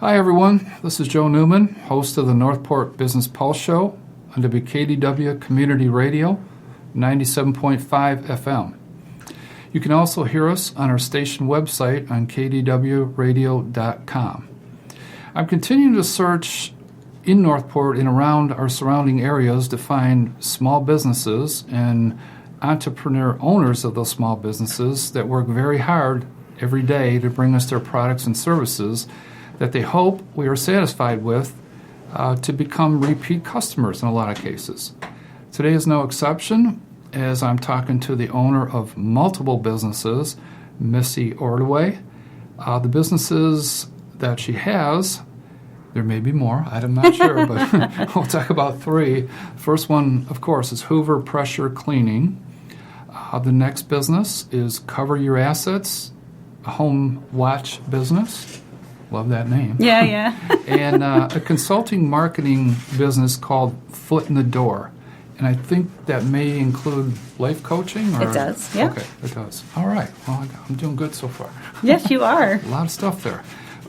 Hi everyone, this is Joe Neuman, host of the Northport Business Pulse Show on WKDW Community Radio, 97.5 FM. You can also hear us on our station website on kdwradio.com. I'm continuing to search in Northport and around our surrounding areas to find small businesses and entrepreneur owners of those small businesses that work very hard every day to bring us their products and services that they hope we are satisfied with to become repeat customers in a lot of cases. Today is no exception, as I'm talking to the owner of multiple businesses, Missy Ordiway. The businesses that she has, there may be more, I'm not sure, but we'll talk about three. First one, of course, is Hoover Pressure Cleaning. The next business is Cover Your Assets, a home watch business. Love that name. Yeah. And a consulting marketing business called Foot in the Door. And I think that may include life coaching? Or? It does, yeah. Okay, it does. All right. Well, I'm doing good so far. Yes, you are. A lot of stuff there.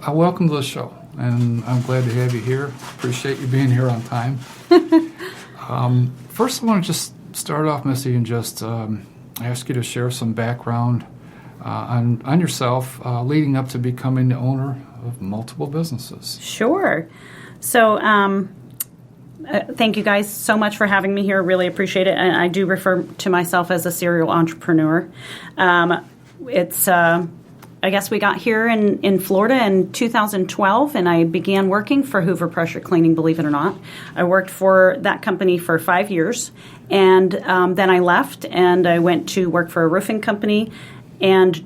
Welcome to the show, and I'm glad to have you here. Appreciate you being here on time. First, I want to just start off, Missy, and just ask you to share some background on yourself leading up to becoming the owner of multiple businesses. Sure. So thank you guys so much for having me here. Really appreciate it. And I do refer to myself as a serial entrepreneur. I guess we got here in Florida in 2012, and I began working for Hoover Pressure Cleaning, believe it or not. I worked for that company for 5 years, and then I left, and I went to work for a roofing company, and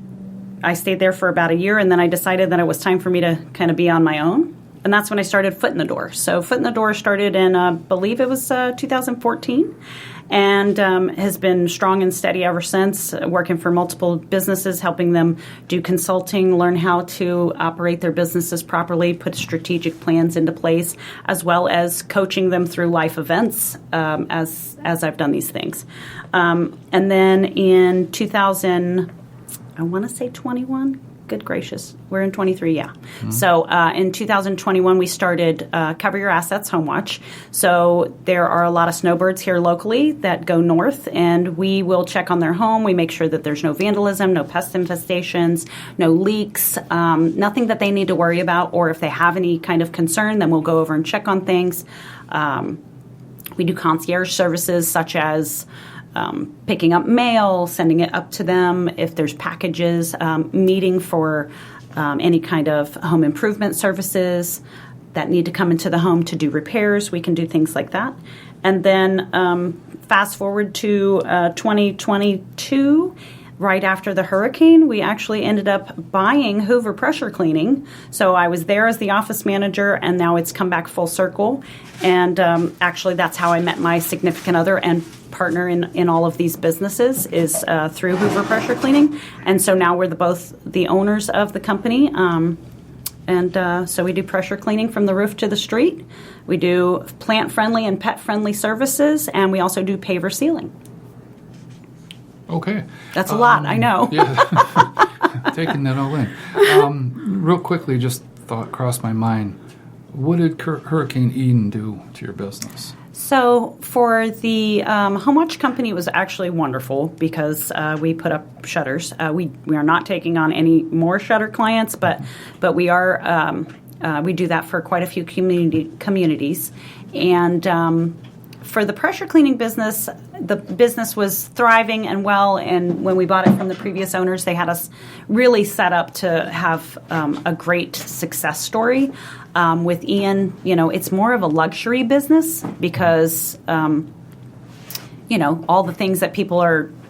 I stayed there for about a year, and then I decided that it was time for me to kind of be on my own. And that's when I started Foot in the Door. So Foot in the Door started in, I believe it was 2014, and has been strong and steady ever since, working for multiple businesses, helping them do consulting, learn how to operate their businesses properly, put strategic plans into place, as well as coaching them through life events as I've done these things. And then in 2021. Good gracious. We're in 23, yeah. Mm-hmm. So in 2021, we started Cover Your Assets Home Watch. So there are a lot of snowbirds here locally that go north, and we will check on their home. We make sure that there's no vandalism, no pest infestations, no leaks, nothing that they need to worry about. Or if they have any kind of concern, then we'll go over and check on things. We do concierge services such as picking up mail, sending it up to them, if there's packages, meeting for any kind of home improvement services that need to come into the home to do repairs. We can do things like that. And then fast forward to 2022, right after the hurricane, we actually ended up buying Hoover Pressure Cleaning. So I was there as the office manager, and now it's come back full circle. And actually, that's how I met my significant other and partner in all of these businesses is through Hoover Pressure Cleaning. And so now we're both the owners of the company. So we do pressure cleaning from the roof to the street. We do plant-friendly and pet-friendly services, and we also do paver sealing. Okay. That's a lot, I know. Yeah, taking that all in. Real quickly, just thought crossed my mind. What did Hurricane Ian do to your business? So for the home watch company, it was actually wonderful because we put up shutters. We are not taking on any more shutter clients, but we are we do that for quite a few communities. And for the pressure cleaning business, the business was thriving and well, and when we bought it from the previous owners, they had us really set up to have a great success story. With Ian, it's more of a luxury business because, all the things that people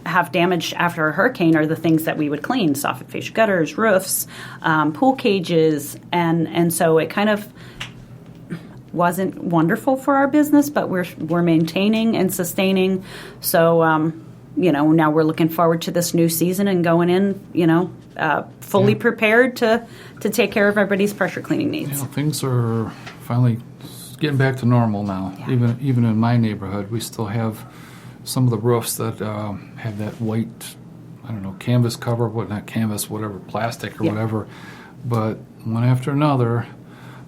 have damaged after a hurricane are the things that we would clean: soffit fascia gutters, roofs, pool cages, and so it kind of wasn't wonderful for our business, but we're maintaining and sustaining. So, now we're looking forward to this new season and going in, fully prepared to take care of everybody's pressure cleaning needs. Things are finally getting back to normal now. Yeah. Even in my neighborhood, we still have some of the roofs that have that white, canvas cover, not canvas, whatever, plastic or whatever. But one after another,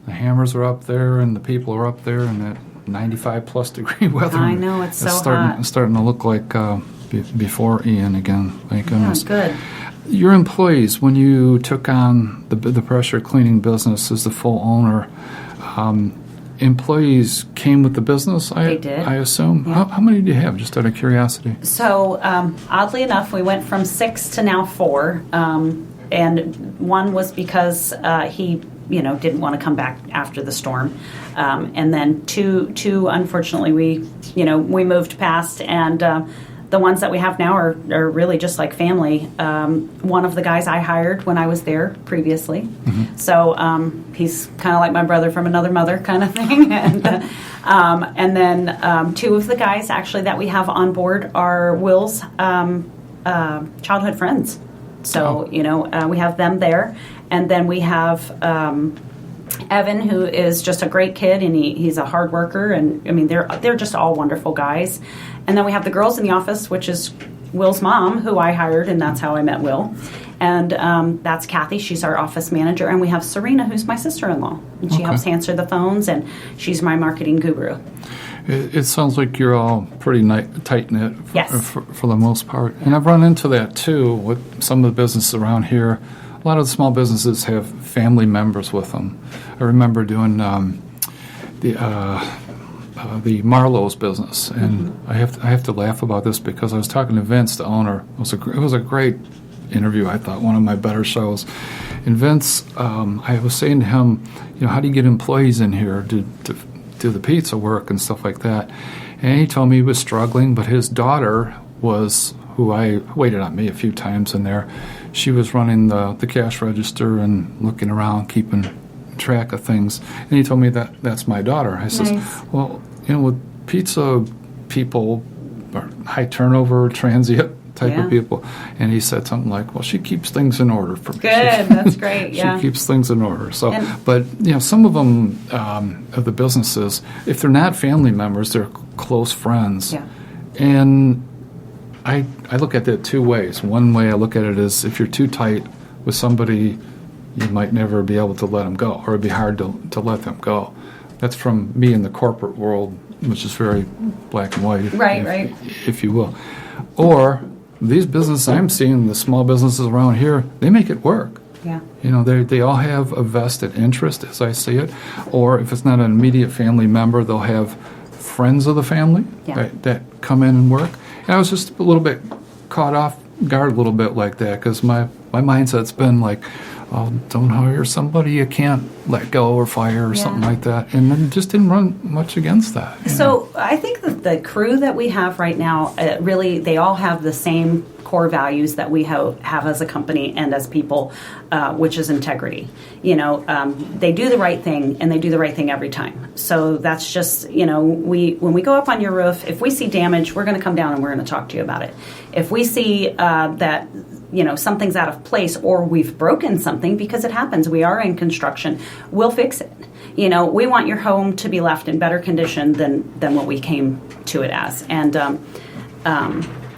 the hammers are up there and the people are up there and that 95 plus degree weather. I know, it's so hot. It's starting to look like before Ian again. Thank goodness. Good. Your employees, when you took on the pressure cleaning business as the full owner, employees came with the business, They did. I assume. Yeah. How many do you have, just out of curiosity? So, oddly enough, we went from 6 to now 4. And one was because he, didn't want to come back after the storm. And then two, unfortunately, we moved past. And the ones that we have now are really just like family. One of the guys I hired when I was there previously. Mm-hmm. So he's kind of like my brother from another mother kind of thing. And then two of the guys actually that we have on board are Will's childhood friends. So, we have them there. And then we have Evan, who is just a great kid, and he's a hard worker. And, they're just all wonderful guys. And then we have the girls in the office, which is Will's mom, who I hired, and that's how I met Will. And that's Kathy. She's our office manager. And we have Serena, who's my sister-in-law. And she helps answer the phones, and she's my marketing guru. It sounds like you're all pretty tight-knit Yes. for the most part. And I've run into that, too, with some of the businesses around here. A lot of the small businesses have family members with them. I remember doing the Marlowe's business, and I have to laugh about this because I was talking to Vince, the owner. It was a great interview. I thought one of my better shows. And Vince, I was saying to him, how do you get employees in here to do the pizza work and stuff like that? And he told me he was struggling, but his daughter was, who I waited on me a few times in there. She was running the cash register and looking around, keeping track of things. And he told me that's my daughter. I says, well, with pizza people are high turnover, transient type of people. And he said something like, well, she keeps things in order for me. Good, that's great, yeah. She keeps things in order. So, but, some of them, of the businesses, if they're not family members, they're close friends. Yeah. And I look at that two ways. One way I look at it is if you're too tight with somebody, you might never be able to let them go, or it'd be hard to let them go. That's from me in the corporate world, which is very black and white, right. if you will. Or these businesses I'm seeing, the small businesses around here, they make it work. Yeah. They all have a vested interest, as I see it. Or if it's not an immediate family member, they'll have friends of the family that come in and work. And I was just a little bit caught off guard a little bit like that because my mindset's been like, oh, don't hire somebody you can't let go or fire or something like that. And then just didn't run much against that. So I think that the crew that we have right now, really, they all have the same core values that we have as a company and as people, which is integrity. They do the right thing, and they do the right thing every time. So that's just, when we go up on your roof, if we see damage, we're going to come down and we're going to talk to you about it. If we see that something's out of place or we've broken something, because it happens, we are in construction, we'll fix it. We want your home to be left in better condition than what we came to it as. And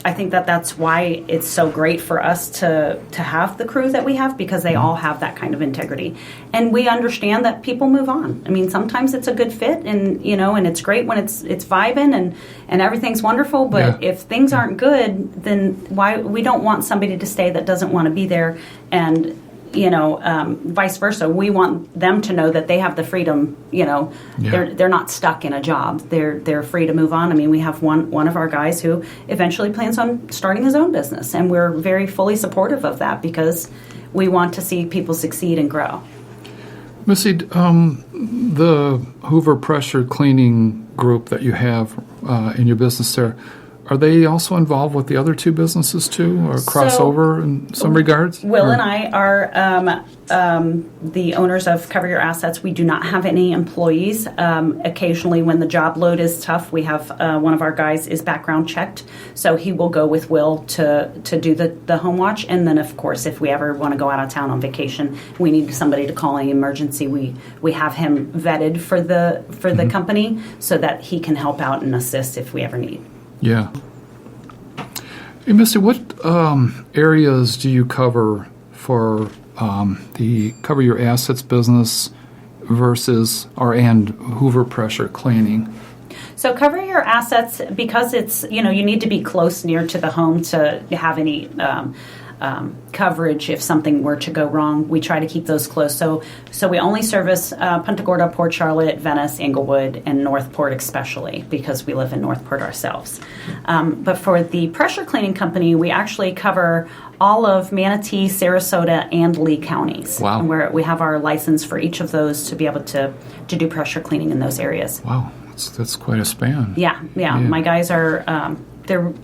I think that's why it's so great for us to have the crew that we have, because they all have that kind of integrity. And we understand that people move on. Sometimes it's a good fit, and and it's great when it's vibing and everything's wonderful, but if things aren't good, then why we don't want somebody to stay that doesn't want to be there, and vice versa. We want them to know that they have the freedom. They're not stuck in a job. They're free to move on. We have one of our guys who eventually plans on starting his own business, and we're very fully supportive of that because we want to see people succeed and grow. Missy, the Hoover Pressure Cleaning Group that you have in your business there, are they also involved with the other two businesses too, or crossover in some regards? Will and I are the owners of Cover Your Assets. We do not have any employees. Occasionally when the job load is tough, we have one of our guys is background checked, so he will go with Will to do the home watch. And then, of course, if we ever want to go out of town on vacation, we need somebody to call in emergency. We have him vetted for the company so that he can help out and assist if we ever need. Yeah. Hey, Missy, what areas do you cover for the Cover Your Assets business versus and Hoover pressure cleaning? So cover your assets, because it's, you need to be close near to the home to have any coverage if something were to go wrong. We try to keep those close. So we only service Punta Gorda, Port Charlotte, Venice, Englewood, and Northport especially, because we live in Northport ourselves. But for the pressure cleaning company, we actually cover all of Manatee, Sarasota, and Lee counties. Wow. And where we have our license for each of those to be able to do pressure cleaning in those areas. Wow, that's quite a span. Yeah. My guys are, they're,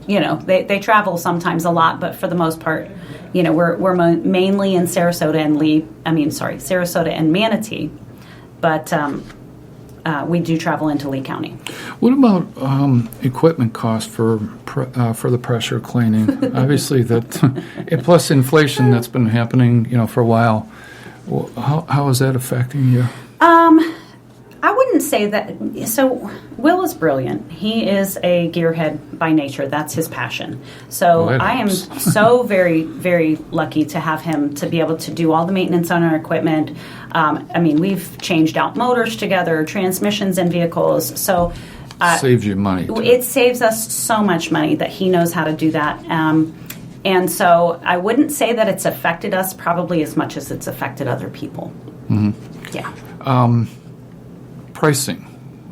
they travel sometimes a lot, but for the most part, we're mainly in Sarasota and Manatee, but we do travel into Lee County. What about equipment costs for the pressure cleaning? Obviously, and plus inflation that's been happening, for a while. Well, how is that affecting you? I wouldn't say that. So Will is brilliant. He is a gearhead by nature. That's his passion. So I am so very, very lucky to have him to be able to do all the maintenance on our equipment. We've changed out motors together, transmissions in vehicles. So saves you money. It saves us so much money that he knows how to do that. And so I wouldn't say that it's affected us probably as much as it's affected other people. Mm-hmm. Yeah. Pricing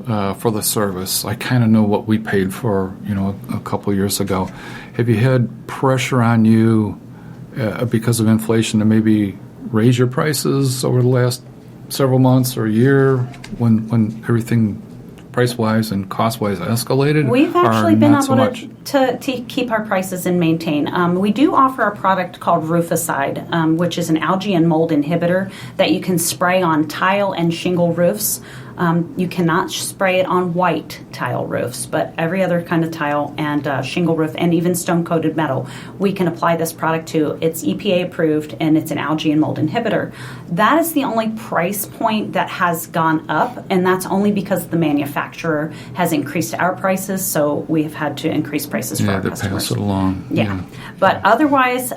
for the service. I kind of know what we paid for, a couple years ago. Have you had pressure on you because of inflation to maybe raise your prices over the last several months or a year when everything price-wise and cost-wise escalated? We've actually been able to keep our prices and maintain. We do offer a product called Rooficide, which is an algae and mold inhibitor that you can spray on tile and shingle roofs. You cannot spray it on white tile roofs, but every other kind of tile and shingle roof and even stone-coated metal, we can apply this product to. It's EPA approved, and it's an algae and mold inhibitor. That is the only price point that has gone up, and that's only because the manufacturer has increased our prices, so we have had to increase prices for our customers. Pass it along. Yeah. But otherwise,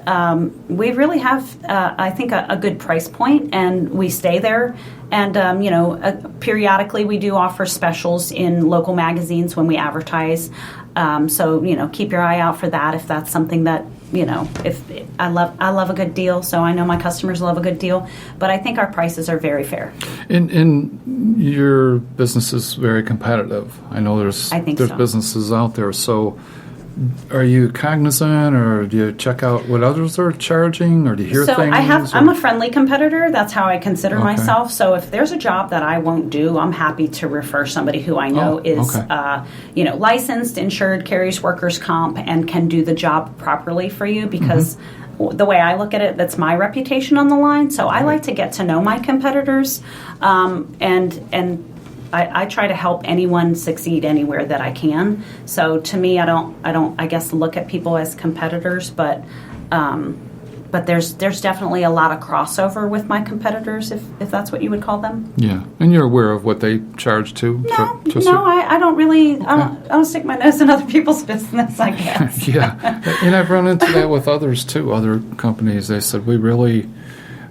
we really have, I think, a good price point, and we stay there. And, periodically we do offer specials in local magazines when we advertise. So, keep your eye out for that if that's something that, if I love a good deal, so I know my customers love a good deal. But I think our prices are very fair. And your business is very competitive. I know there's businesses out there. So are you cognizant, or do you check out what others are charging, or do you hear things? I'm a friendly competitor. That's how I consider myself. So if there's a job that I won't do, I'm happy to refer somebody who I know is, licensed, insured, carries workers' comp, and can do the job properly for you, because the way I look at it, that's my reputation on the line. So I like to get to know my competitors, and I try to help anyone succeed anywhere that I can. So to me, I don't I guess look at people as competitors, but there's definitely a lot of crossover with my competitors, if that's what you would call them. Yeah, and you're aware of what they charge too. I don't really. Okay. I don't stick my nose in other people's business, I guess. Yeah, and I've run into that with others too. Other companies, they said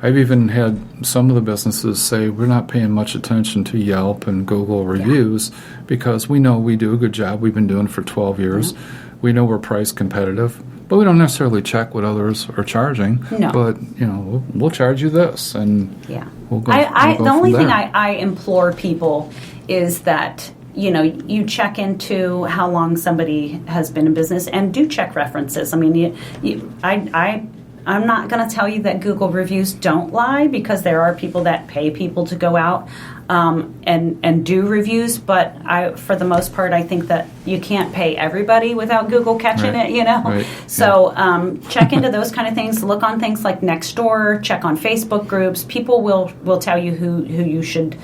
I've even had some of the businesses say we're not paying much attention to Yelp and Google reviews because we know we do a good job. We've been doing it for 12 years. Mm-hmm. We know we're price competitive, but we don't necessarily check what others are charging. No. But, we'll charge you this, and we'll go the only thing I implore people is that, you check into how long somebody has been in business, and do check references. I mean, I'm not going to tell you that Google reviews don't lie, because there are people that pay people to go out and do reviews. But for the most part, I think that you can't pay everybody without Google catching it, Right. So check into those kind of things. Look on things like Nextdoor. Check on Facebook groups. People will tell you who you should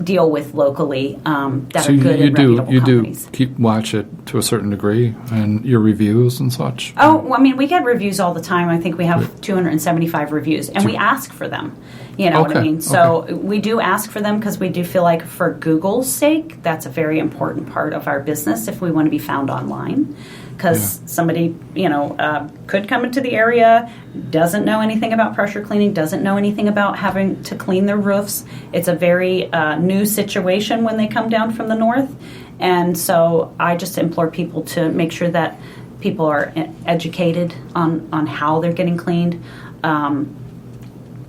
deal with locally that are good and reputable companies. You do watch it to a certain degree, and your reviews and such? Oh, well, we get reviews all the time. I think we have 275 reviews, and we ask for them. You know what I mean? So we do ask for them because we do feel like, for Google's sake, that's a very important part of our business if we want to be found online. because somebody, could come into the area, doesn't know anything about pressure cleaning, doesn't know anything about having to clean their roofs. It's a very new situation when they come down from the north. And so I just implore people to make sure that people are educated on how they're getting cleaned.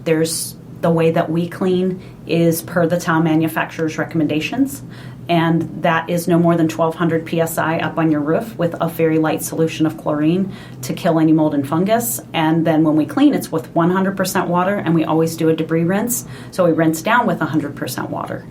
There's the way that we clean is per the tile manufacturer's recommendations, and that is no more than 1,200 psi up on your roof with a very light solution of chlorine to kill any mold and fungus. And then when we clean, it's with 100% water, and we always do a debris rinse, so we rinse down with 100% water.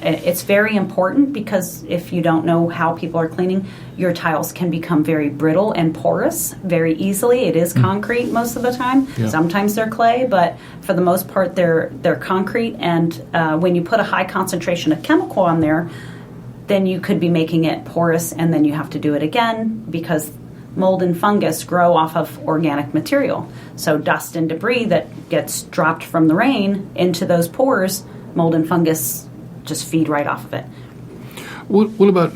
It's very important because if you don't know how people are cleaning, your tiles can become very brittle and porous very easily. It is concrete most of the time. Yeah. Sometimes they're clay, but for the most part, they're concrete. And when you put a high concentration of chemical on there, then you could be making it porous, and then you have to do it again because mold and fungus grow off of organic material. So dust and debris that gets dropped from the rain into those pores, mold and fungus just feed right off of it. What about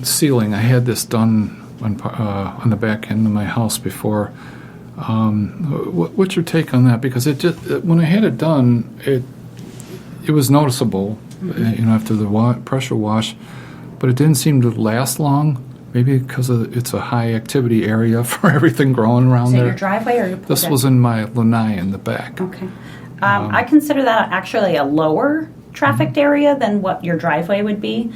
sealing? I had this done on the back end of my house before. What's your take on that? Because when I had it done, it was noticeable, after the pressure wash, but it didn't seem to last long. Maybe because it's a high activity area for everything growing around there. Your driveway or your pool This deck? was in my lanai in the back. Okay. I consider that actually a lower trafficked area than what your driveway would be.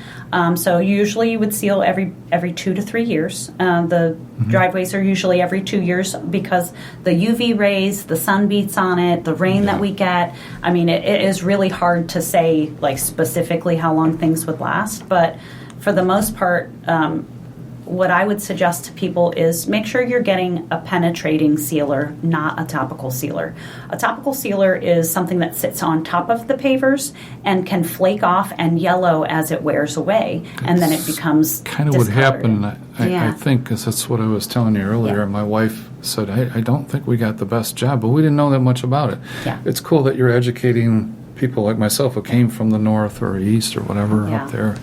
So usually you would seal every 2 to 3 years. The driveways are usually every 2 years because the UV rays, the sun beats on it, the rain that we get. I mean, it is really hard to say like specifically how long things would last, but for the most part, what I would suggest to people is make sure you're getting a penetrating sealer, not a topical sealer. A topical sealer is something that sits on top of the pavers and can flake off and yellow as it wears away, and then it becomes kind of what happened. I think, because that's what I was telling you earlier. My wife said, I don't think we got the best job, but we didn't know that much about it. Yeah. It's cool that you're educating people like myself who came from the north or east or whatever up there.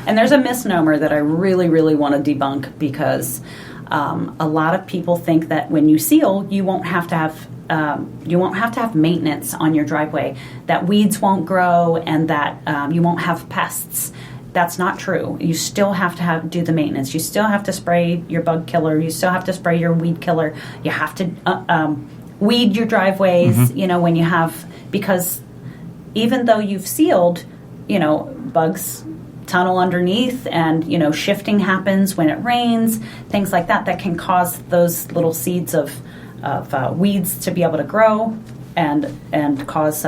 And there's a misnomer that I really, really want to debunk because a lot of people think that when you seal, you won't have to have maintenance on your driveway, that weeds won't grow, and that you won't have pests. That's not true. You still have to do the maintenance. You still have to spray your bug killer. You still have to spray your weed killer. You have to weed your driveways. When you have, because even though you've sealed, bugs tunnel underneath, and shifting happens when it rains, things like that can cause those little seeds of weeds to be able to grow and cause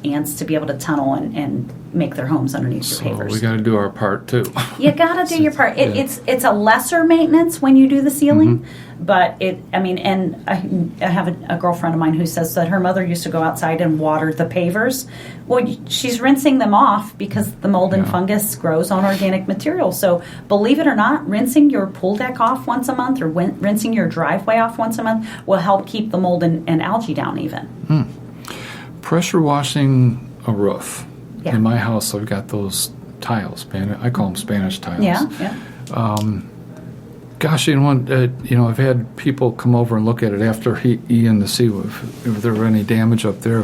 ants to be able to tunnel and make their homes underneath your pavers. So we got to do our part too. You got to do your part. It's a lesser maintenance when you do the sealing, but and I have a girlfriend of mine who says that her mother used to go outside and water the pavers. Well, she's rinsing them off because the mold and fungus grows on organic material. So believe it or not, rinsing your pool deck off once a month or rinsing your driveway off once a month will help keep the mold and algae down even. Pressure washing a roof. Yeah. In my house, I've got those tiles. I call them Spanish tiles. Yeah. Gosh, I've had people come over and look at it after Ian to see if there were any damage up there.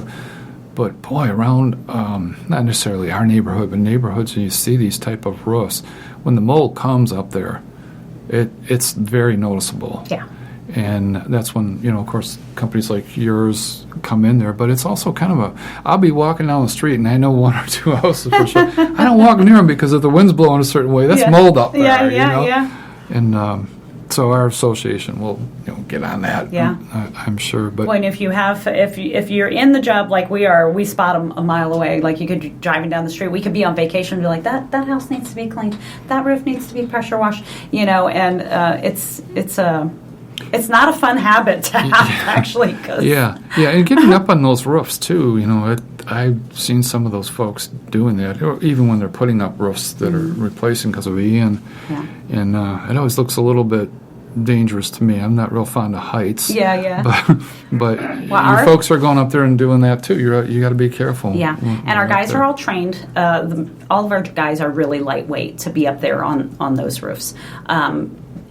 But boy, around not necessarily our neighborhood, but neighborhoods, you see these type of roofs. When the mold comes up there, it's very noticeable. Yeah. And that's when, of course, companies like yours come in there. But it's also kind of I'll be walking down the street and I know one or two houses for sure. I don't walk near them because if the wind's blowing a certain way, that's mold up there. Yeah. And so our association will, get on that. Yeah. I'm sure. But when if you're in the job like we are, we spot them a mile away. Like you could be driving down the street. We could be on vacation and be like, that house needs to be cleaned. That roof needs to be pressure washed. And it's not a fun habit to have, actually. And getting up on those roofs, too, I've seen some of those folks doing that, or even when they're putting up roofs that are replacing because of Ian. Yeah. And it always looks a little bit dangerous to me. I'm not real fond of heights. Yeah. But your folks are going up there and doing that too. You got to be careful. Yeah, and our guys are all trained. All of our guys are really lightweight to be up there on those roofs.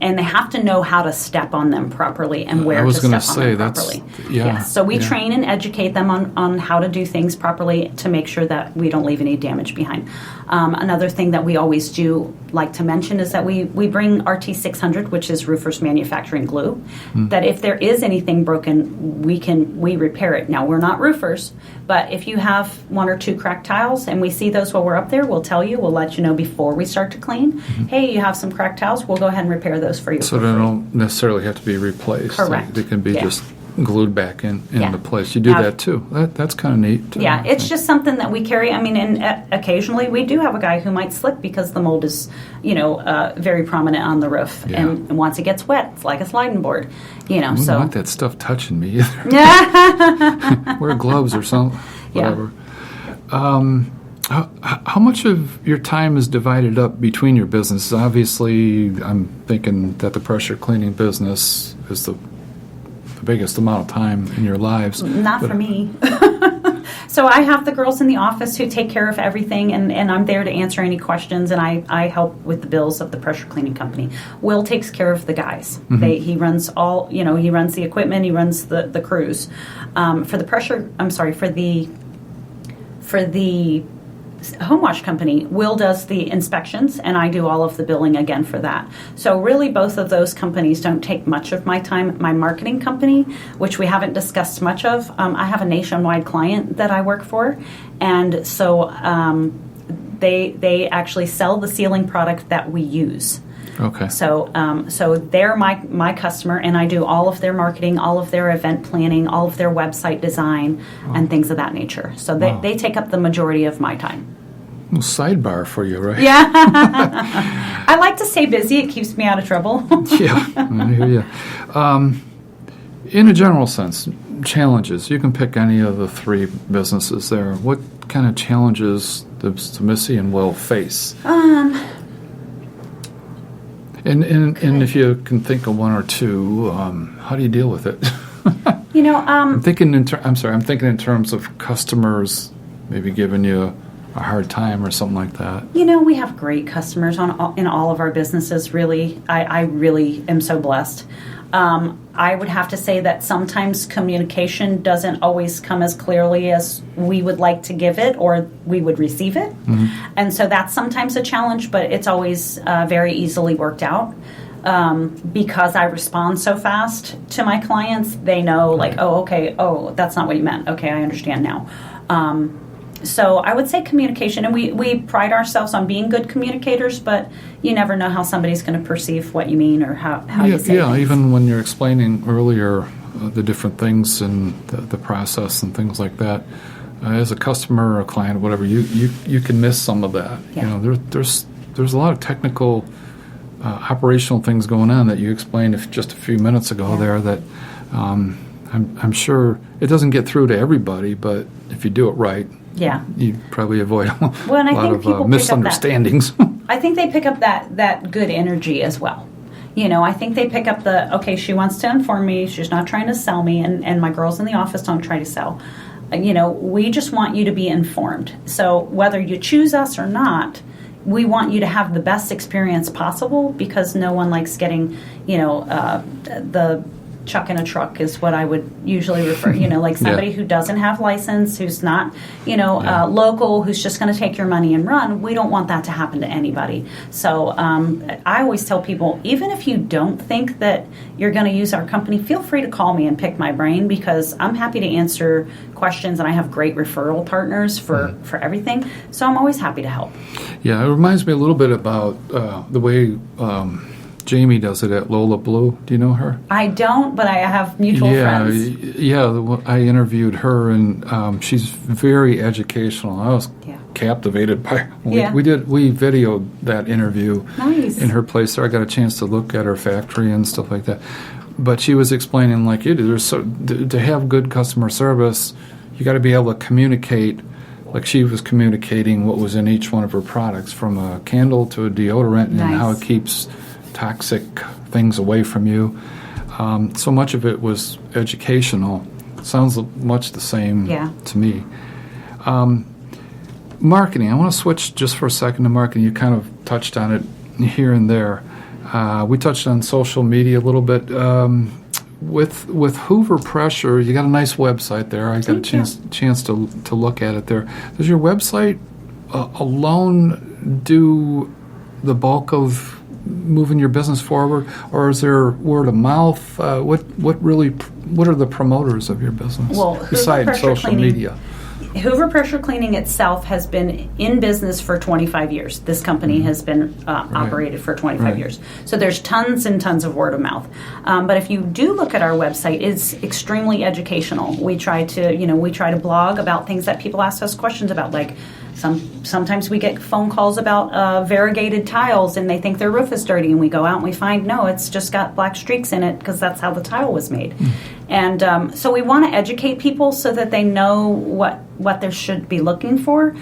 And they have to know how to step on them properly and where to step on them properly. So we train and educate them on how to do things properly to make sure that we don't leave any damage behind. Another thing that we always do like to mention is that we bring RT600, which is Roofers Manufacturing Glue, that if there is anything broken, we repair it. Now, we're not roofers, but if you have 1 or 2 cracked tiles and we see those while we're up there, we'll tell you, we'll let you know before we start to clean. Hey, you have some cracked tiles, we'll go ahead and repair those for you. So they don't necessarily have to be replaced. Correct. They can be just glued back into place. You do that too. That's kind of neat. It's just something that we carry. I mean, and occasionally we do have a guy who might slip because the mold is, very prominent on the roof. Yeah. And once it gets wet, it's like a sliding board. I don't want that stuff touching me either. Wear gloves or something. Whatever. How much of your time is divided up between your businesses? Obviously, I'm thinking that the pressure cleaning business is the biggest amount of time in your lives. Not for me. So I have the girls in the office who take care of everything, and I'm there to answer any questions, and I help with the bills of the pressure cleaning company. Will takes care of the guys. He runs all, he runs the equipment, he runs the crews. For the home wash company, Will does the inspections, and I do all of the billing again for that. So really both of those companies don't take much of my time. My marketing company, which we haven't discussed much of, I have a nationwide client that I work for, and so they actually sell the ceiling product that we use. Okay. So they're my customer, and I do all of their marketing, all of their event planning, all of their website design, and things of that nature. So they take up the majority of my time. Well, sidebar for you, right? Yeah. I like to stay busy. It keeps me out of trouble. Yeah, I hear you. In a general sense, challenges. You can pick any of the 3 businesses there. What kind of challenges does Missy and Will face? And if you can think of 1 or 2, how do you deal with it? I'm thinking in terms of customers maybe giving you a hard time or something like that. We have great customers in all of our businesses. Really, I really am so blessed. I would have to say that sometimes communication doesn't always come as clearly as we would like to give it or we would receive it. And so that's sometimes a challenge, but it's always very easily worked out. Because I respond so fast to my clients, they know, like, that's not what you meant. Okay, I understand now. So I would say communication, and we pride ourselves on being good communicators, but you never know how somebody's going to perceive what you mean or how you say things. Even when you're explaining earlier the different things and the process and things like that, as a customer or a client or whatever, you can miss some of that. Yeah. There's a lot of technical operational things going on that you explained just a few minutes ago there that I'm sure it doesn't get through to everybody, but if you do it right, you probably avoid a lot of misunderstandings. I think they pick up that good energy as well. I think they pick up she wants to inform me, she's not trying to sell me, and my girls in the office don't try to sell. We just want you to be informed. So whether you choose us or not, we want you to have the best experience possible, because no one likes getting, the chuck in a truck is what I would usually refer, like somebody who doesn't have license, who's not, local, who's just going to take your money and run. We don't want that to happen to anybody. So I always tell people, even if you don't think that you're going to use our company, feel free to call me and pick my brain, because I'm happy to answer questions, and I have great referral partners for everything. So I'm always happy to help. Yeah, it reminds me a little bit about the way Jamie does it at Lola Blue. Do you know her? I don't, but I have mutual friends. Yeah, I interviewed her, and she's very educational. I was captivated by her. We videoed that interview in her place there. I got a chance to look at her factory and stuff like that. But she was explaining, like you do, to have good customer service, you got to be able to communicate. Like she was communicating what was in each one of her products, from a candle to a deodorant, and how it keeps toxic things away from you. So much of it was educational. Sounds much the same to me. Marketing. I want to switch just for a second to marketing. You kind of touched on it here and there. We touched on social media a little bit. With Hoover Pressure, you got a nice website there. I got a chance to look at it there. Does your website alone do the bulk of moving your business forward, or is there word of mouth? What are the promoters of your business besides social media? Hoover Pressure Cleaning itself has been in business for 25 years. This company has been operated for 25 years. So there's tons and tons of word of mouth. But if you do look at our website, it's extremely educational. We try to blog about things that people ask us questions about, like sometimes we get phone calls about variegated tiles and they think their roof is dirty, and we go out and we find, no, it's just got black streaks in it because that's how the tile was made. And so we want to educate people so that they know what they should be looking for,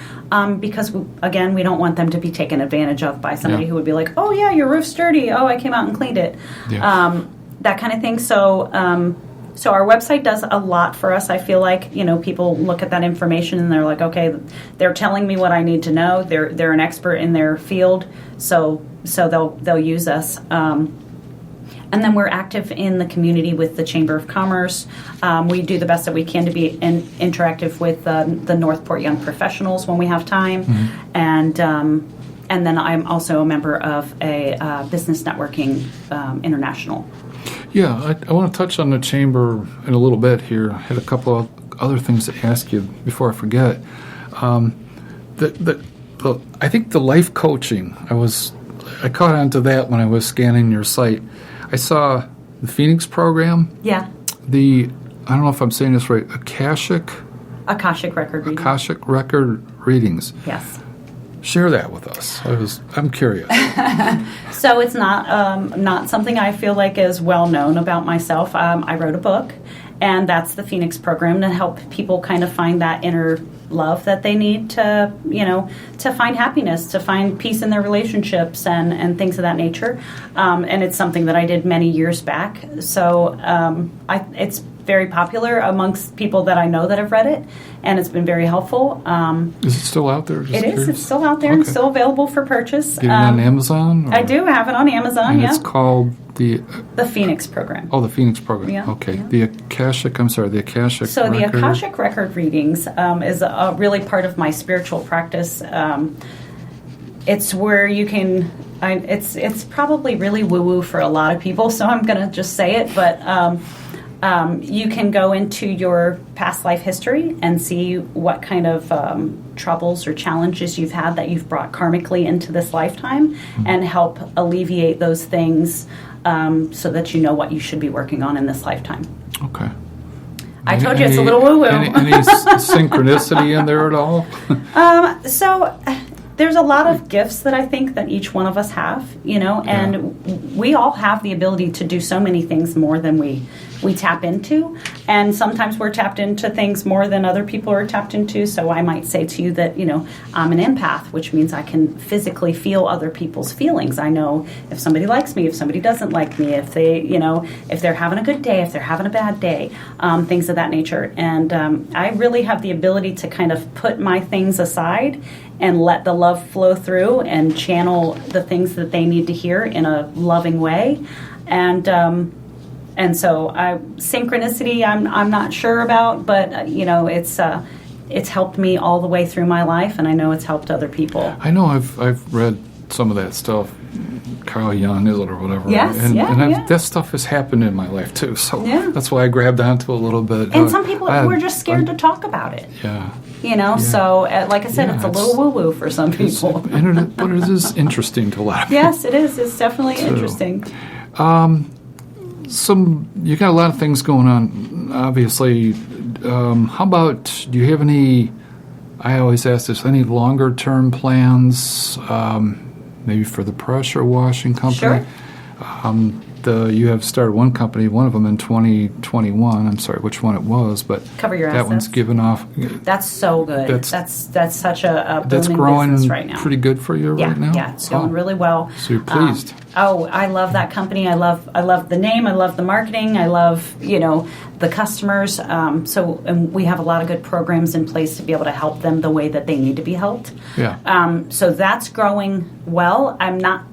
because, again, we don't want them to be taken advantage of by somebody who would be like, oh, yeah, your roof's dirty. Oh, I came out and cleaned it. Yeah. That kind of thing. So our website does a lot for us. I feel like, people look at that information and they're like, okay, they're telling me what I need to know. They're an expert in their field, so they'll use us. And then we're active in the community with the Chamber of Commerce. We do the best that we can to be interactive with the Northport Young Professionals when we have time. And then I'm also a member of a Business Networking International. Yeah, I want to touch on the Chamber in a little bit here. I had a couple of other things to ask you before I forget. I think the life coaching, I caught on to that when I was scanning your site. I saw the Phoenix program. Yeah. I don't know if I'm saying this right, Akashic record readings. Akashic record readings. Yes. Share that with us. I'm curious. So it's not something I feel like is well known about myself. I wrote a book, and that's the Phoenix program, to help people kind of find that inner love that they need to find happiness, to find peace in their relationships and things of that nature. And it's something that I did many years back. So it's very popular amongst people that I know that have read it, and it's been very helpful. Is it still out there? It is. It's still out there and still available for purchase. Get it on Amazon? Or? I do have it on Amazon, and it's called the Phoenix program. Oh, the Phoenix program. Yeah. Okay. Yeah. The Akashic record. So the Akashic record readings is a really part of my spiritual practice. It's where you can... It's probably really woo-woo for a lot of people, so I'm going to just say it, but... you can go into your past life history and see what kind of troubles or challenges you've had that you've brought karmically into this lifetime, and help alleviate those things, so that you know what you should be working on in this lifetime. Okay. I told you it's a little woo-woo. Any synchronicity in there at all? So there's a lot of gifts that I think that each one of us have, and we all have the ability to do so many things more than we tap into, and sometimes we're tapped into things more than other people are tapped into. So I might say to you that, I'm an empath, which means I can physically feel other people's feelings. I know if somebody likes me, if somebody doesn't like me, if they, if they're having a good day, if they're having a bad day, things of that nature. And I really have the ability to kind of put my things aside and let the love flow through and channel the things that they need to hear in a loving way. And so synchronicity, I'm not sure about, but it's helped me all the way through my life, and I know it's helped other people. I know I've read some of that stuff. Carl Jung, is it, or whatever? Yes, that stuff has happened in my life too. So that's why I grabbed onto it a little bit. And some people were just scared to talk about it. Yeah. So like I said, it's a little woo-woo for some people. But it is interesting to a lot of people. Yes, it is. It's definitely interesting. You got a lot of things going on, obviously. How about, do you have any, I always ask this, any longer-term plans, maybe for the pressure washing company? Sure. you have started one company, one of them in 2021. I'm sorry which one it was, but Cover Your that Assets. one's given off. That's so good. That's such a That's booming growing business right now. pretty good for you right now? Yeah, it's going really well. So you're pleased. I love that company. I love the name. I love the marketing. I love, the customers. And we have a lot of good programs in place to be able to help them the way that they need to be helped. Yeah. So that's growing well. I'm not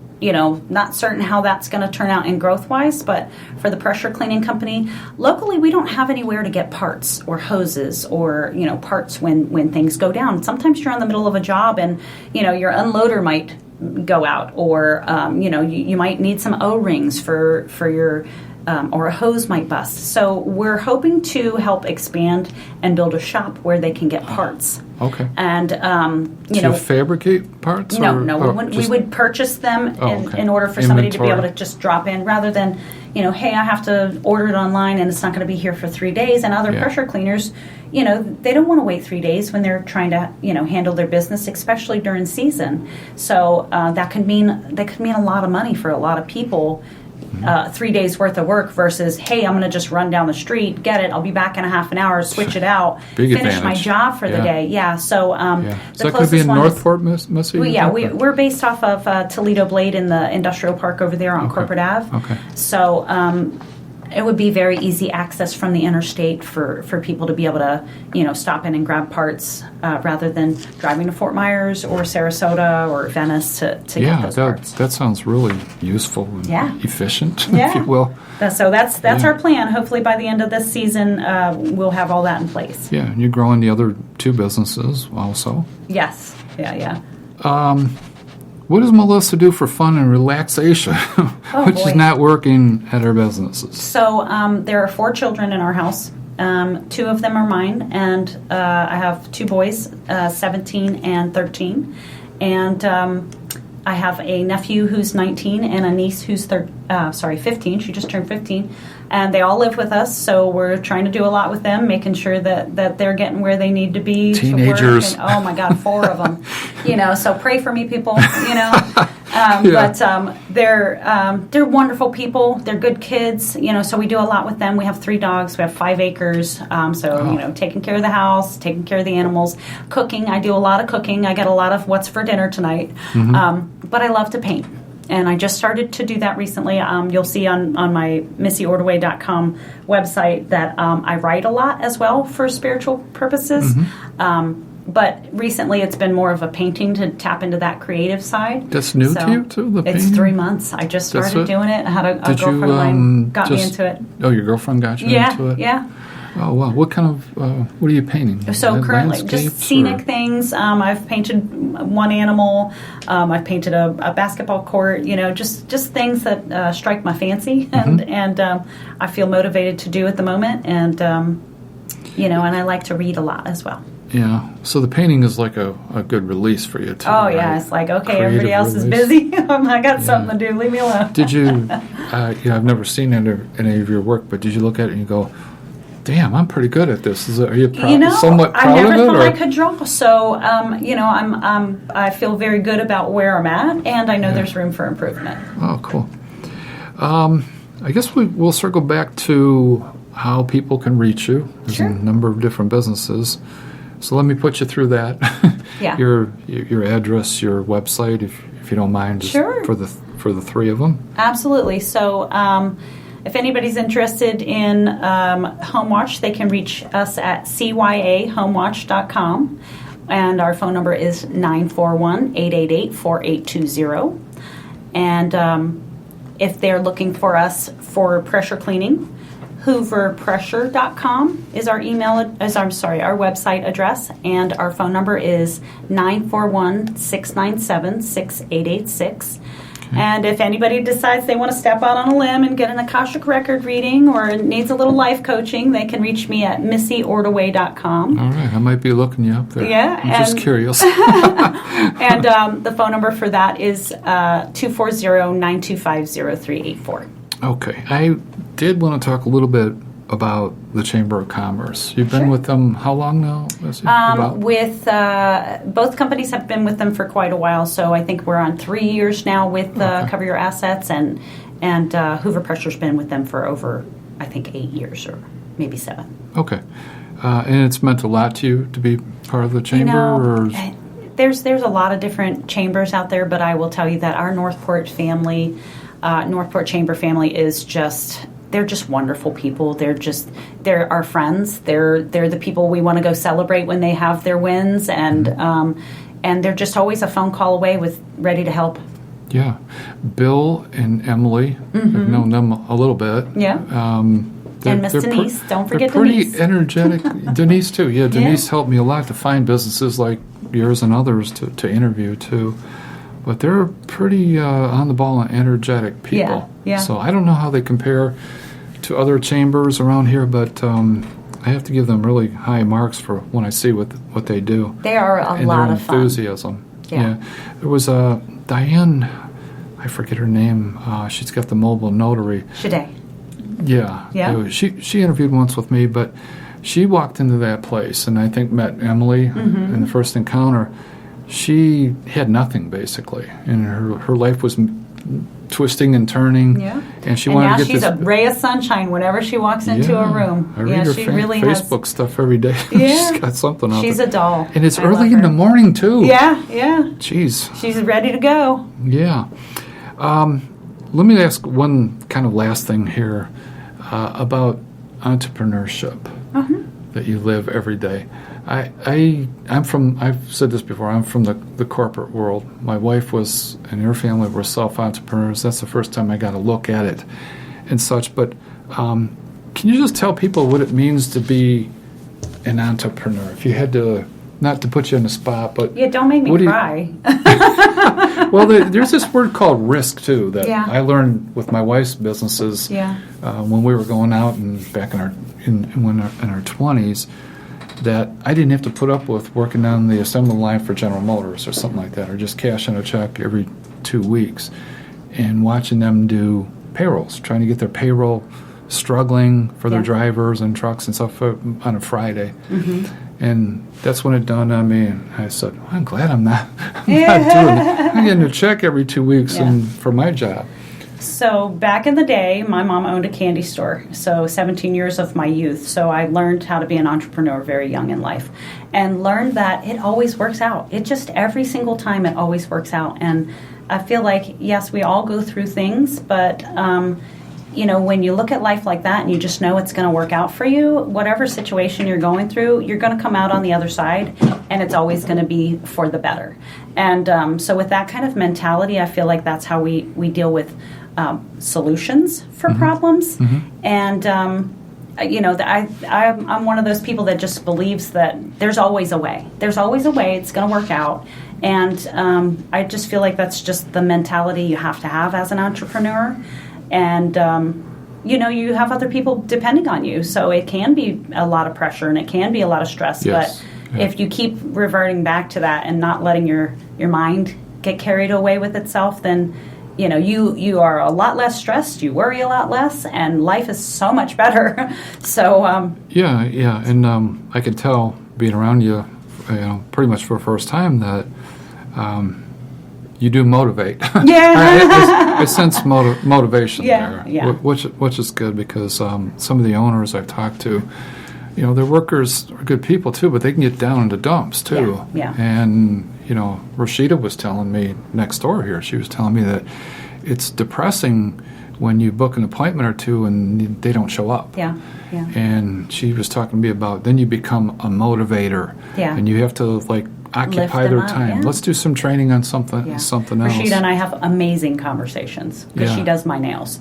certain how that's going to turn out in growth-wise, but for the pressure cleaning company, locally we don't have anywhere to get parts or hoses or, parts when things go down. Sometimes you're in the middle of a job and, your unloader might go out or, you might need some O-rings for your or a hose might bust. So we're hoping to help expand and build a shop where they can get parts. Okay. And, Do you fabricate parts? We would purchase them in order for somebody to be able to just drop in rather than, hey, I have to order it online and it's not going to be here for 3 days. And other pressure cleaners, they don't want to wait 3 days when they're trying to, handle their business, especially during season. So that could mean a lot of money for a lot of people. 3 days worth of work versus, hey, I'm going to just run down the street, get it, I'll be back in a half an hour, switch it out, finish my job for the day. Yeah. So so that could be in Northport, Missy? We're based off of Toledo Blade in the industrial park over there on Corporate Ave. Okay. So it would be very easy access from the interstate for people to be able to, stop in and grab parts rather than driving to Fort Myers or Sarasota or Venice to get those parts. That sounds really useful and efficient, if you will. So that's our plan. Hopefully by the end of this season, we'll have all that in place. Yeah, and you're growing the other two businesses also. Yes. Yeah. What does Melissa do for fun and relaxation, is not working at her businesses? So there are 4 children in our house. 2 of them are mine, and I have 2 boys, 17 and 13. And I have a nephew who's 19 and a niece who's 15. She just turned 15. And they all live with us, so we're trying to do a lot with them, making sure that they're getting where they need to be. Teenagers. To work. And, oh, my God, 4 of them. So pray for me, people, But they're wonderful people. They're good kids, so we do a lot with them. We have 3 dogs. We have 5 acres. Taking care of the house, taking care of the animals, cooking. I do a lot of cooking. I get a lot of what's for dinner tonight. But I love to paint. And I just started to do that recently. You'll see on my MissyOrdiway.com website that I write a lot as well for spiritual purposes. But recently it's been more of a painting to tap into that creative side. That's new to you, too, the painting? It's 3 months. I just started doing it. I had a girlfriend of mine got me into it. Oh, your girlfriend got you into it? Yeah. Oh, wow. What kind of, what are you painting? So currently, just scenic things. I've painted one animal. I've painted a basketball court, just things that strike my fancy and I feel motivated to do at the moment. And, and I like to read a lot as well. Yeah. So the painting is like a good release for you, too. Oh, right? yeah. It's like, okay, everybody else is busy. I got something to do. Leave me alone. Did you, I've never seen any of your work, but did you look at it and you go, damn, I'm pretty good at this. Are you somewhat proud I never of it? thought I could draw. So, I feel very good about where I'm at, and I know there's room for improvement. Oh, cool. I guess we'll circle back to how people can reach you. There's a number of different businesses. So let me put you through that. Yeah. Your address, your website, if you don't mind, just for the 3 of them. Absolutely. So, if anybody's interested in HomeWatch, they can reach us at cyahomewatch.com, and our phone number is 941-888-4820. And if they're looking for us for pressure cleaning, hooverpressure.com is our our website address, and our phone number is 941-697-6886. And if anybody decides they want to step out on a limb and get an Akashic record reading or needs a little life coaching, they can reach me at MissyOrdiway.com. All right. I might be looking you up there. Yeah. I'm just curious. And the phone number for that is 240-925-0384. Okay. I did want to talk a little bit about the Chamber of Commerce. You've been with them how long now? With both companies have been with them for quite a while, so I think we're on 3 years now with Cover Your Assets, and And Hoover Pressure's been with them for over, I think, 8 years or maybe 7. Okay. And it's meant a lot to you to be part of the chamber? Or? There's a lot of different chambers out there, but I will tell you that our Northport family, Northport Chamber family is they're just wonderful people. They're our friends. They're the people we want to go celebrate when they have their wins, and they're just always a phone call away with ready to help. Yeah. Bill and Emily, I've known them a little bit. Yeah. And Miss Denise, don't forget Denise. They're pretty energetic. Denise, too. Yeah, Denise helped me a lot to find businesses like yours and others to interview, too. But they're pretty on the ball and energetic people. Yeah. So I don't know how they compare to other chambers around here, but I have to give them really high marks for when I see what they do. They are a lot of fun. And their enthusiasm. Yeah. There was Diane, I forget her name. She's got the mobile notary. Shade. Yeah. She interviewed once with me, but she walked into that place and I think met Emily in the first encounter. She had nothing basically, and her life was twisting and turning. Yeah. And she wanted to get she's a ray of sunshine whenever she walks into a room. I read her Facebook stuff every day. Yeah. She's got something out She's there. a doll. And it's early in the morning too. Yeah. Jeez. She's ready to go. Yeah. Let me ask one kind of last thing here about entrepreneurship that you live every day. I've said this before, I'm from the corporate world. My wife and her family were self-entrepreneurs. That's the first time I got a look at it and such. But can you just tell people what it means to be an entrepreneur? If you had to, not to put you on the spot, but... Yeah, don't make me cry. Well, there's this word called risk, too, that I learned with my wife's businesses when we were going out and back in our 20s, that I didn't have to put up with working on the assembly line for General Motors or something like that, or just cashing a check every 2 weeks and watching them do payrolls, trying to get their payroll, struggling for their drivers and trucks and stuff on a Friday. And that's when it dawned on me, and I said, well, I'm glad I'm not doing it. I'm getting a check every 2 weeks for my job. So back in the day, my mom owned a candy store, so 17 years of my youth. So I learned how to be an entrepreneur very young in life and learned that it always works out. It just, every single time, it always works out. And I feel like, yes, we all go through things, but, when you look at life like that and you just know it's going to work out for you, whatever situation you're going through, you're going to come out on the other side, and it's always going to be for the better. And so with that kind of mentality, I feel like that's how we deal with solutions for problems. And I'm one of those people that just believes that there's always a way. There's always a way. It's going to work out. And I just feel like that's just the mentality you have to have as an entrepreneur. And you have other people depending on you, so it can be a lot of pressure and it can be a lot of stress. But if you keep reverting back to that and not letting your mind get carried away with itself, then you are a lot less stressed, you worry a lot less, and life is so much better. So and I could tell being around you, pretty much for the first time that you do motivate. I sense motivation there, which is good, because some of the owners I've talked to, their workers are good people too, but they can get down into dumps too. And Rashida was telling me next door here, she was telling me that it's depressing when you book an appointment or two and they don't show up. And she was talking to me about, then you become a motivator, and you have to occupy their time. Let's do some training on something else. Rashida and I have amazing conversations because she does my nails.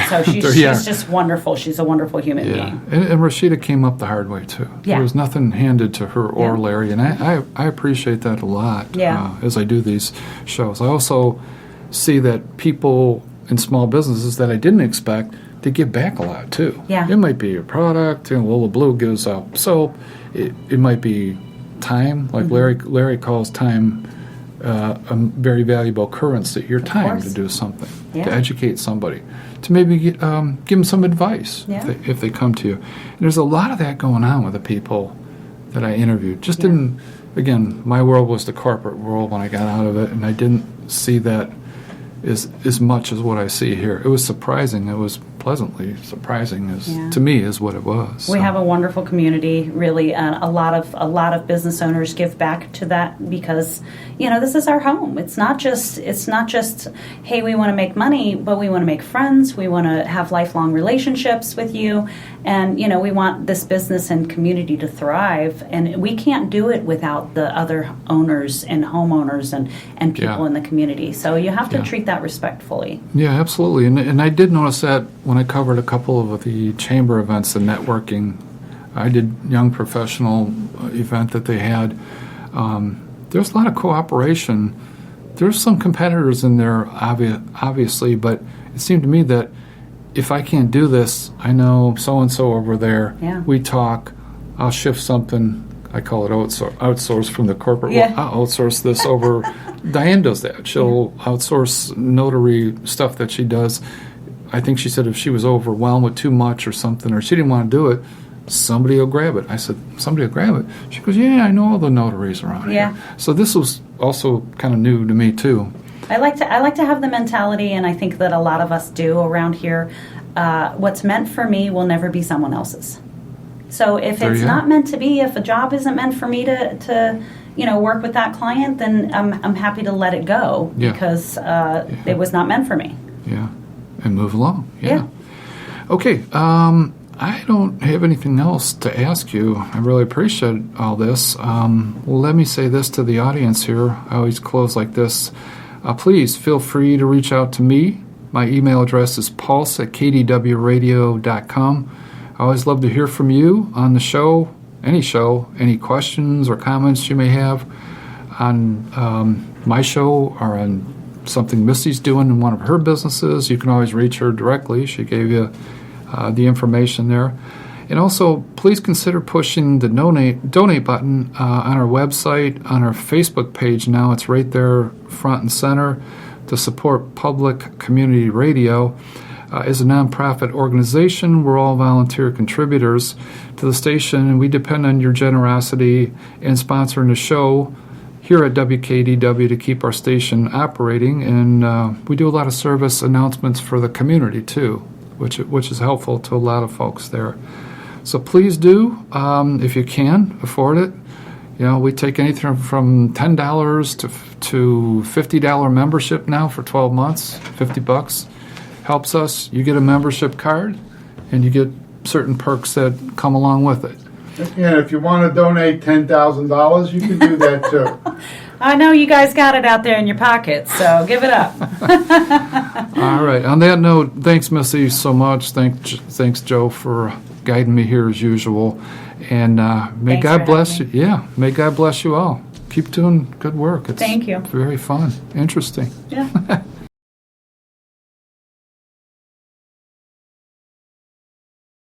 So she's just wonderful. She's a wonderful human being. And Rashida came up the hard way too. There was nothing handed to her or Larry, and I appreciate that a lot as I do these shows. I also see that people in small businesses that I didn't expect, they give back a lot too. It might be a product, Lola Blue gives out soap. It might be time, like Larry calls time a very valuable currency. Your time to do something, to educate somebody, to maybe give them some advice if they come to you. And there's a lot of that going on with the people that I interviewed. Just again, my world was the corporate world when I got out of it, and I didn't see that as much as what I see here. It was surprising. It was pleasantly surprising to me is what it was. We have a wonderful community, really. A lot of business owners give back to that because, this is our home. It's not just hey, we want to make money, but we want to make friends. We want to have lifelong relationships with you, and we want this business and community to thrive. And we can't do it without the other owners and homeowners and people in the community. So you have to treat that respectfully. Yeah, absolutely. And I did notice that when I covered a couple of the chamber events and networking. I did young professional event that they had. There's a lot of cooperation. There's some competitors in there, obviously, but it seemed to me that if I can't do this, I know so-and-so over there. Yeah. We talk. I'll shift something. I call it outsource from the corporate. Yeah. Well, I'll outsource this over. Diane does that. She'll outsource notary stuff that she does. I think she said if she was overwhelmed with too much or something, or she didn't want to do it, somebody will grab it. I said, somebody will grab it. She goes, yeah, I know all the notaries around here. So this was also kind of new to me, too. I like to have the mentality, and I think that a lot of us do around here, what's meant for me will never be someone else's. So if it's not meant to be, if a job isn't meant for me to work with that client, then I'm happy to let it go because it was not meant for me. Yeah. And move along. Yeah. Okay. I don't have anything else to ask you. I really appreciate all this. Let me say this to the audience here. I always close like this. Please feel free to reach out to me. My email address is pulse@kdwradio.com. I always love to hear from you on the show, any questions or comments you may have on my show or on something Missy's doing in one of her businesses. You can always reach her directly. She gave you the information there. And also, please consider pushing the donate button on our website, on our Facebook page now. It's right there front and center to support public community radio. As a nonprofit organization, we're all volunteer contributors to the station, and we depend on your generosity in sponsoring the show here at WKDW to keep our station operating, and we do a lot of service announcements for the community too, which is helpful to a lot of folks there. So please do, if you can afford it. We take anything from $10 to $50 membership now for 12 months. $50 helps us. You get a membership card, and you get certain perks that come along with it. And if you want to donate $10,000, you can do that too. I know you guys got it out there in your pockets, so give it up. All right. On that note, thanks, Missy, so much. Thanks, Joe, for guiding me here as usual. And may God bless you. Yeah, may God bless you all. Keep doing good work. Thank you. Very fun, interesting. Yeah.